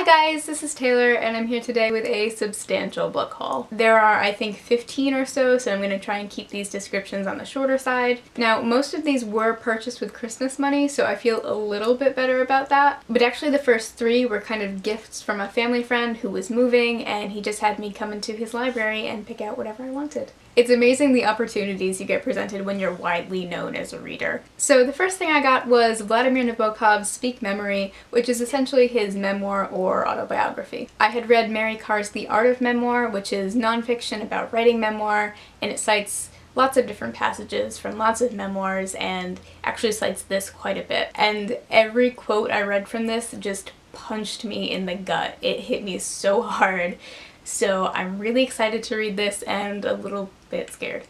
Hi guys, this is Taylor and I'm here today with a substantial book haul. There are, I think, 15 or so I'm going to try and keep these descriptions on the shorter side. Now, most of these were purchased with Christmas money, so I feel a little bit better about that. But actually the first 3 were kind of gifts from a family friend who was moving, and he just had me come into his library and pick out whatever I wanted. It's amazing the opportunities you get presented when you're widely known as a reader. So the first thing I got was Vladimir Nabokov's Speak Memory, which is essentially his memoir or autobiography. I had read Mary Karr's The Art of Memoir, which is nonfiction about writing memoir, and it cites lots of different passages from lots of memoirs and actually cites this quite a bit. And every quote I read from this just punched me in the gut. It hit me so hard. So I'm really excited to read this and a little bit scared.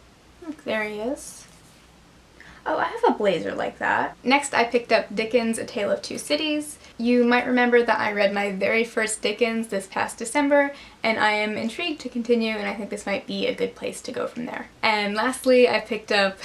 Look, there he is. Oh, I have a blazer like that. Next I picked up Dickens' A Tale of Two Cities. You might remember that I read my very first Dickens this past December, and I am intrigued to continue, and I think this might be a good place to go from there. And lastly, I picked up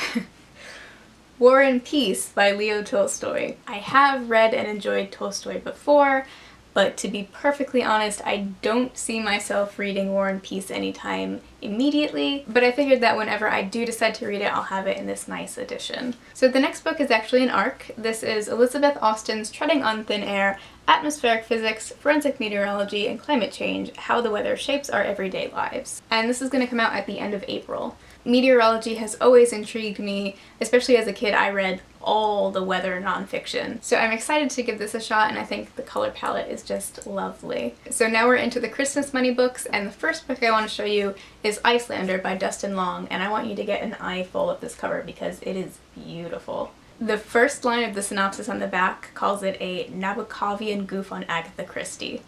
War and Peace by Leo Tolstoy. I have read and enjoyed Tolstoy before, but to be perfectly honest, I don't see myself reading War and Peace anytime immediately, but I figured that whenever I do decide to read it, I'll have it in this nice edition. So the next book is actually an ARC. This is Elizabeth Austen's Treading on Thin Air, Atmospheric Physics, Forensic Meteorology, and Climate Change, How the Weather Shapes Our Everyday Lives. And this is going to come out at the end of April. Meteorology has always intrigued me, especially as a kid. I read all the weather nonfiction. So I'm excited to give this a shot, and I think the color palette is just lovely. So now we're into the Christmas money books, and the first book I want to show you is Icelander by Dustin Long, and I want you to get an eyeful of this cover because it is beautiful. The first line of the synopsis on the back calls it a Nabokovian goof on Agatha Christie.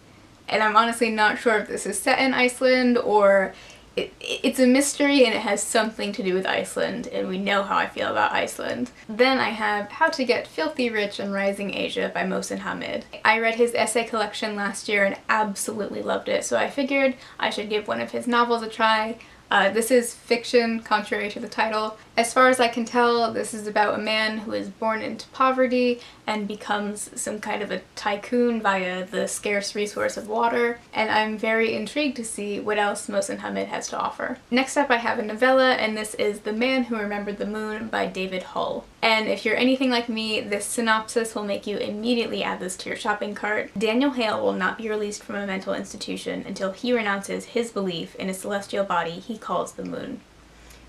And I'm honestly not sure if this is set in Iceland or it's a mystery and it has something to do with Iceland, and we know how I feel about Iceland. Then I have How to Get Filthy Rich in Rising Asia by Mohsin Hamid. I read his essay collection last year and absolutely loved it, so I figured I should give one of his novels a try. This is fiction, contrary to the title. As far as I can tell, this is about a man who is born into poverty and becomes some kind of a tycoon via the scarce resource of water, and I'm very intrigued to see what else Mohsin Hamid has to offer. Next up I have a novella, and this is The Man Who Remembered the Moon by David Hull. And if you're anything like me, this synopsis will make you immediately add this to your shopping cart. Daniel Hale will not be released from a mental institution until he renounces his belief in a celestial body he calls the moon.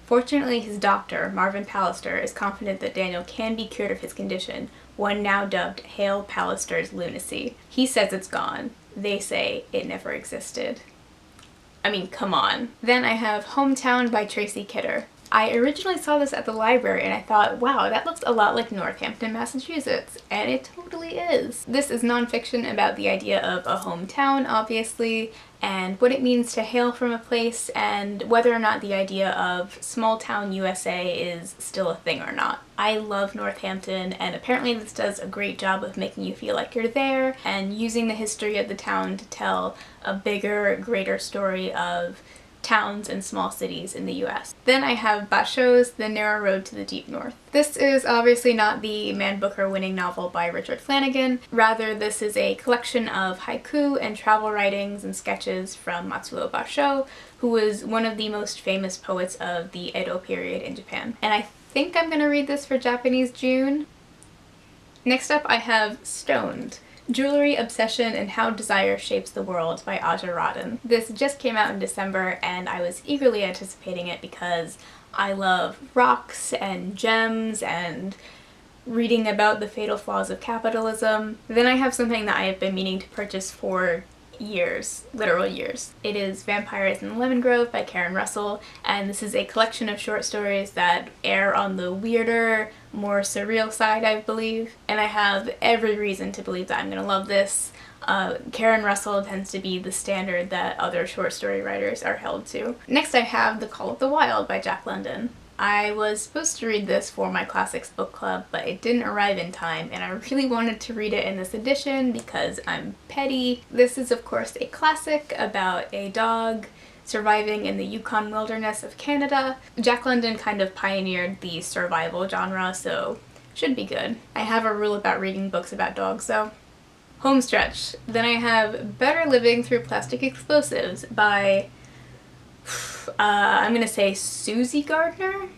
Fortunately, his doctor, Marvin Pallister, is confident that Daniel can be cured of his condition, one now dubbed Hale Pallister's lunacy. He says it's gone. They say it never existed. I mean, come on. Then I have Hometown by Tracy Kidder. I originally saw this at the library and I thought, wow, that looks a lot like Northampton, Massachusetts, and it totally is. This is nonfiction about the idea of a hometown, obviously, and what it means to hail from a place, and whether or not the idea of small town USA is still a thing or not. I love Northampton, and apparently this does a great job of making you feel like you're there and using the history of the town to tell a bigger, greater story of towns and small cities in the US. Then I have Basho's The Narrow Road to the Deep North. This is obviously not the Man Booker winning novel by Richard Flanagan. Rather, this is a collection of haiku and travel writings and sketches from Matsuo Basho, who was one of the most famous poets of the Edo period in Japan. And I think I'm gonna read this for Japanese June. Next up I have Stoned, Jewelry, Obsession, and How Desire Shapes the World by Aja Radin. This just came out in December and I was eagerly anticipating it because I love rocks and gems and reading about the fatal flaws of capitalism. Then I have something that I have been meaning to purchase for years, literal years. It is Vampires in the Lemon Grove by Karen Russell, and this is a collection of short stories that err on the weirder, more surreal side, I believe, and I have every reason to believe that I'm gonna love this. Karen Russell tends to be the standard that other short story writers are held to. Next I have The Call of the Wild by Jack London. I was supposed to read this for my classics book club, but it didn't arrive in time, and I really wanted to read it in this edition because I'm petty. This is of course a classic about a dog surviving in the Yukon wilderness of Canada. Jack London kind of pioneered the survival genre, so should be good. I have a rule about reading books about dogs though. Homestretch. Then I have Better Living Through Plastic Explosives by, I'm gonna say Susie Gardner?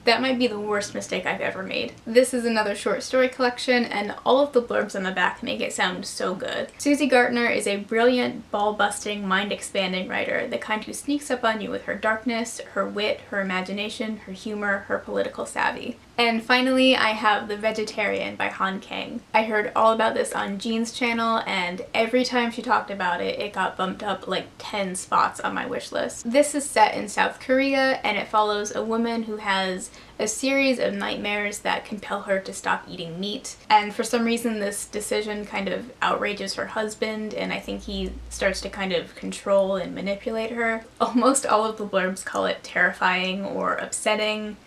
That might be the worst mistake I've ever made. This is another short story collection, and all of the blurbs on the back make it sound so good. Susie Gardner is a brilliant, ball-busting, mind-expanding writer, the kind who sneaks up on you with her darkness, her wit, her imagination, her humor, her political savvy. And finally, I have The Vegetarian by Han Kang. I heard all about this on Jean's channel, and every time she talked about it, it got bumped up like 10 spots on my wish list. This is set in South Korea, and it follows a woman who has a series of nightmares that compel her to stop eating meat. And for some reason, this decision kind of outrages her husband, and I think he starts to kind of control and manipulate her. Almost all of the blurbs call it terrifying or upsetting.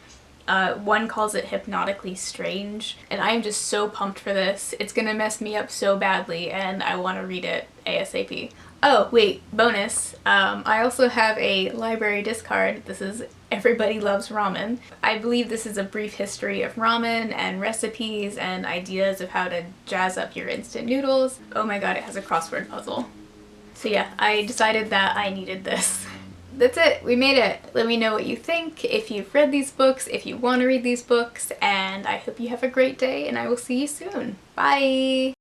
One calls it hypnotically strange, and I'm just so pumped for this. It's gonna mess me up so badly, and I want to read it ASAP. Oh, wait, bonus. I also have a library discard. This is Everybody Loves Ramen. I believe this is a brief history of ramen and recipes and ideas of how to jazz up your instant noodles. Oh my god, it has a crossword puzzle. So yeah, I decided that I needed this. That's it, we made it. Let me know what you think, if you've read these books, if you want to read these books, and I hope you have a great day, and I will see you soon. Bye!